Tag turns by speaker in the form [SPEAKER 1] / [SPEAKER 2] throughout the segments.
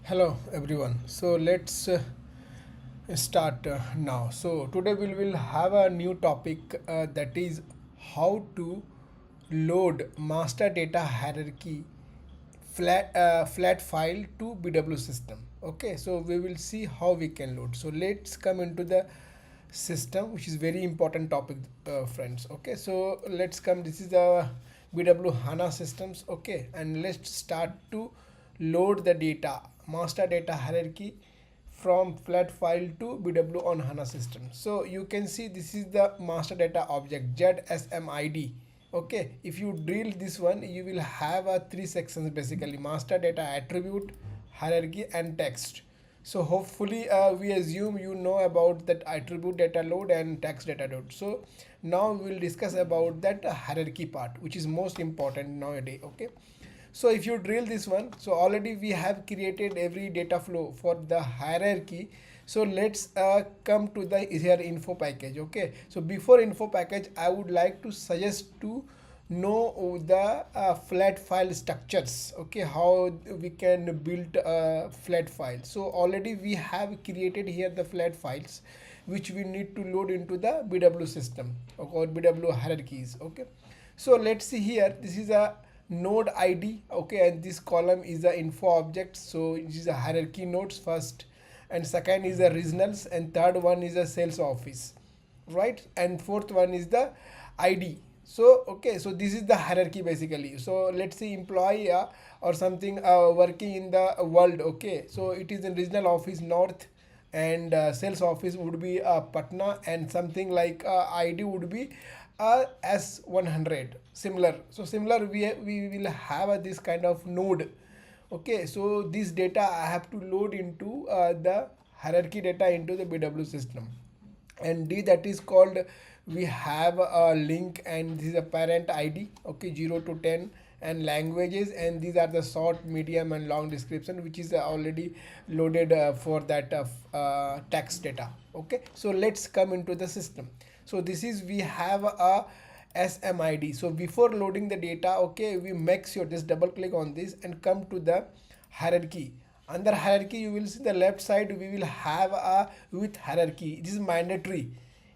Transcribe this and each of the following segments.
[SPEAKER 1] Hello everyone. So let's start now. So today we will have a new topic that is how to load master data hierarchy flat file to BW system. Okay, so we will see how we can load. So let's come into the system, which is very important topic, friends. Okay, so let's come. This is the BW HANA systems. Okay, and let's start to load the data master data hierarchy from flat file to BW on HANA system. So you can see this is the master data object ZSMID. Okay, if you drill this one, you will have a three sections basically: master data attribute, hierarchy, and text. So hopefully we assume you know about that attribute data load and text data load. So now we will discuss about that hierarchy part, which is most important nowadays. Okay, so if you drill this one, so already we have created every data flow for the hierarchy. So let's come to the here info package. Okay, so before info package, I would like to suggest to know the flat file structures. Okay, how we can build a flat file. So already we have created here the flat files which we need to load into the BW system or BW hierarchies. Okay, so let's see here, this is a node id. Okay, and this column is the info object, so it is a hierarchy nodes first, and second is the regionals, and third one is the sales office, right, and fourth one is the id. So okay, so this is the hierarchy basically. So let's say employee or something working in the world. Okay, so it is in regional office north, and sales office would be Patna, and something like ID would be S100 similar. So similar we will have this kind of node. Okay, so this data I have to load into the hierarchy data into the BW system, and D that is called, we have a link, and this is a parent ID. Okay, 0 to 10, and languages, and these are the short, medium, and long description, which is already loaded for that text data. Okay, so let's come into the system. So this is, we have a SMID. So before loading the data, okay, we make sure, just double click on this and come to the hierarchy. Under hierarchy, you will see the left side, we will have a with hierarchy. This is mandatory.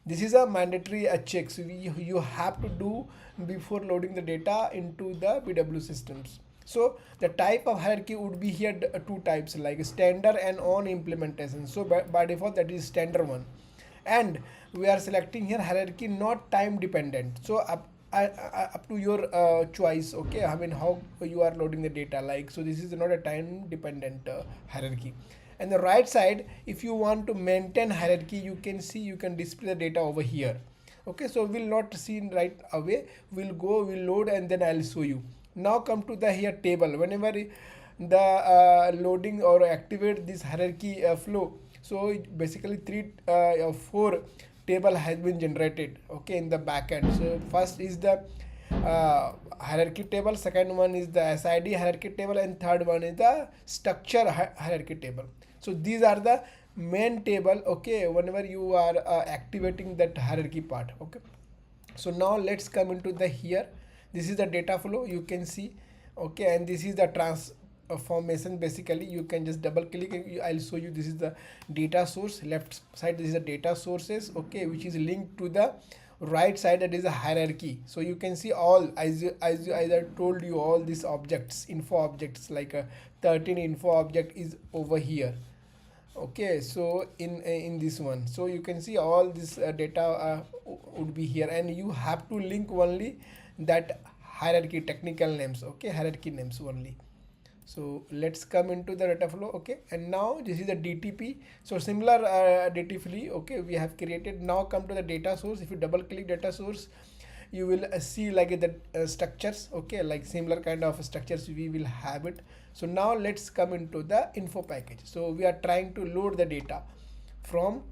[SPEAKER 1] This is a mandatory check. So you have to do before loading the data into the BW systems. So the type of hierarchy would be here two types, like standard and on implementation. So by default that is standard one, and we are selecting here hierarchy not time dependent. So up to your choice. Okay, I mean how you are loading the data, like, so this is not a time dependent hierarchy. And the right side, if you want to maintain hierarchy, you can see, you can display the data over here. Okay, so we'll not see right away, we'll load, and then I'll show you. Now come to the here table. Whenever the loading or activate this hierarchy flow, so basically three or four table has been generated, okay, in the backend. So first is the hierarchy table, second one is the SID hierarchy table, and third one is the structure hierarchy table. So these are the main table, okay, whenever you are activating that hierarchy part. Okay, so now let's come into the here. This is the data flow, you can see. Okay, and this is the transformation. Basically you can just double click and I'll show you. This is the data source, left side this is the data sources, okay, which is linked to the right side, that is a hierarchy. So you can see all, as I told you, all these objects, info objects, like 13 info object is over here. Okay, so in this one, so you can see all this data would be here, and you have to link only that hierarchy technical names. Okay, hierarchy names only. So let's come into the data flow. Okay, and now this is the DTP. So similar data flow, okay, we have created. Now come to the data source. If you double click data source, you will see like the structures. Okay, like similar kind of structures we will have it. So now let's come into the info package. So we are trying to load the data from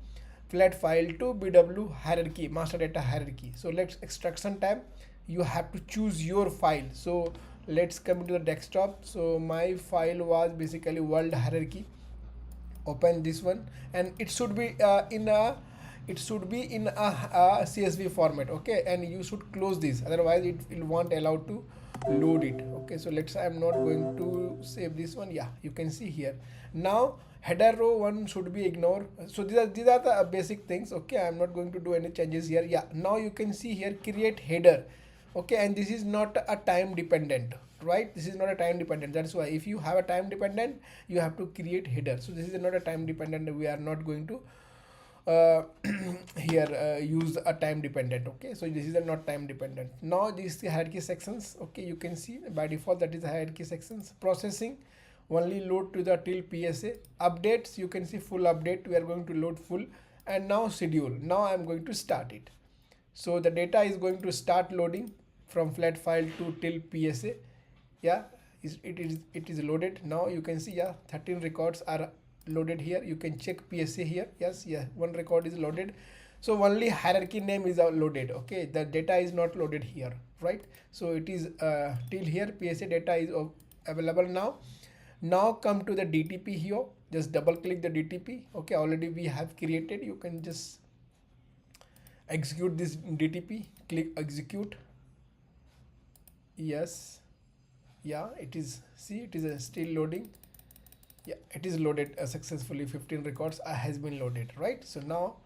[SPEAKER 1] flat file to BW hierarchy, master data hierarchy. So let's extraction time, you have to choose your file. So let's come into the desktop. So my file was basically world hierarchy. Open this one, and it should be in a CSV format. Okay, and you should close this, otherwise it will won't allow to load it. Okay, so let's say I'm not going to save this one. Yeah, you can see here. Now header row one should be ignored. So these are the basic things. Okay, I'm not going to do any changes here. Yeah, now you can see here create header. Okay, and this is not a time dependent, right? This is not a time dependent. That's why if you have a time dependent, you have to create header. So this is not a time dependent. We are not going to here use a time dependent. Okay, so this is a not time dependent. Now this is the hierarchy sections. Okay, you can see by default that is the hierarchy sections. Processing only load to the till PSA. Updates, you can see full update, we are going to load full. And now schedule, now I am going to start it. So the data is going to start loading from flat file to till PSA. Yeah, it is loaded. Now you can see, yeah, 13 records are loaded here. You can check PSA here. Yes, yeah, one record is loaded. So only hierarchy name is loaded. Okay, the data is not loaded here, right? So it is till here PSA data is available now. Now come to the DTP here. Just double click the DTP. Okay, already we have created. You can just execute this DTP. Click execute. Yes, yeah, it is, see, it is still loading. Yeah, it is loaded successfully. 15 records has been loaded, right? So now,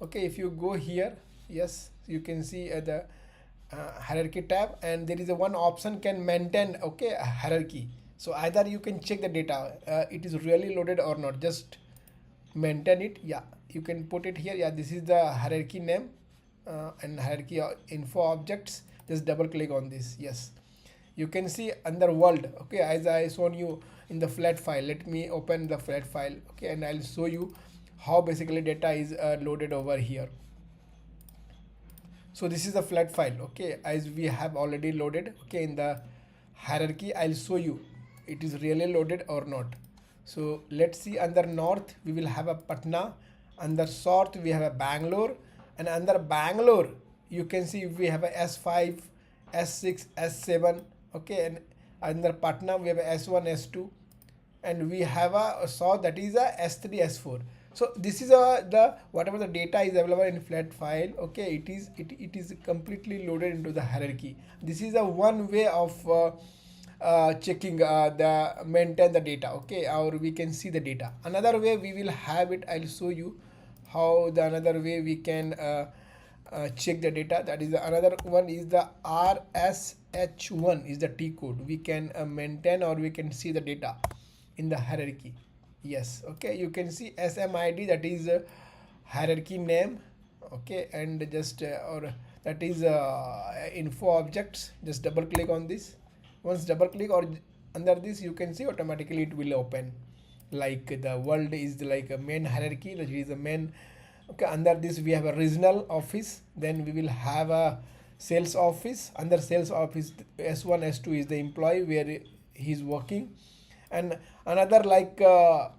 [SPEAKER 1] okay, if you go here, yes, you can see the hierarchy tab, and there is a one option can maintain, okay, a hierarchy. So either you can check the data, it is really loaded or not, just maintain it. Yeah, you can put it here. Yeah, this is the hierarchy name and hierarchy info objects. Just double click on this. Yes, you can see under world. Okay, as I shown you in the flat file. Let me open the flat file. Okay, and I'll show you how basically data is loaded over here. So this is the flat file. Okay, as we have already loaded. Okay, in the hierarchy, I'll show you it is really loaded or not. So let's see, under north we will have a Patna, under south we have a Bangalore, and under Bangalore you can see we have a S5, S6, S7. Okay, and under Patna we have a S1, S2, and we have a south, that is a S3, S4. So this is the whatever the data is available in flat file. Okay, it is completely loaded into the hierarchy. This is a one way of checking the maintain the data. Okay, or we can see the data. Another way we will have it, I'll show you how the another way we can check the data. That is another one is the RSH1 is the T code. We can maintain or we can see the data in the hierarchy. Yes, okay, you can see SMID, that is hierarchy name. Okay, and just or that is info objects. Just double click on this. Once double click or under this, you can see automatically it will open. Like the world is like a main hierarchy, that is a main. Okay, under this we have a regional office. Then we will have a sales office. Under sales office, S1, S2 is the employee where he is working. And another like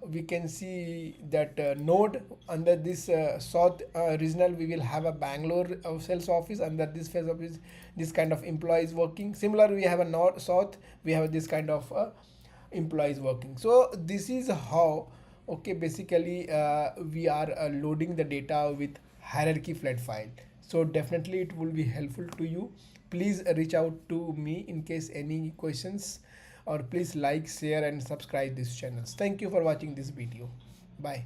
[SPEAKER 1] we can see that node under this south regional, we will have a Bangalore sales office. Under this sales office, this kind of employees working. Similar, we have a north south, we have this kind of employees working. So this is how, okay, basically we are loading the data with hierarchy flat file. So definitely it will be helpful to you. Please reach out to me in case any questions, or please like, share and subscribe these channels. Thank you for watching this video. Bye.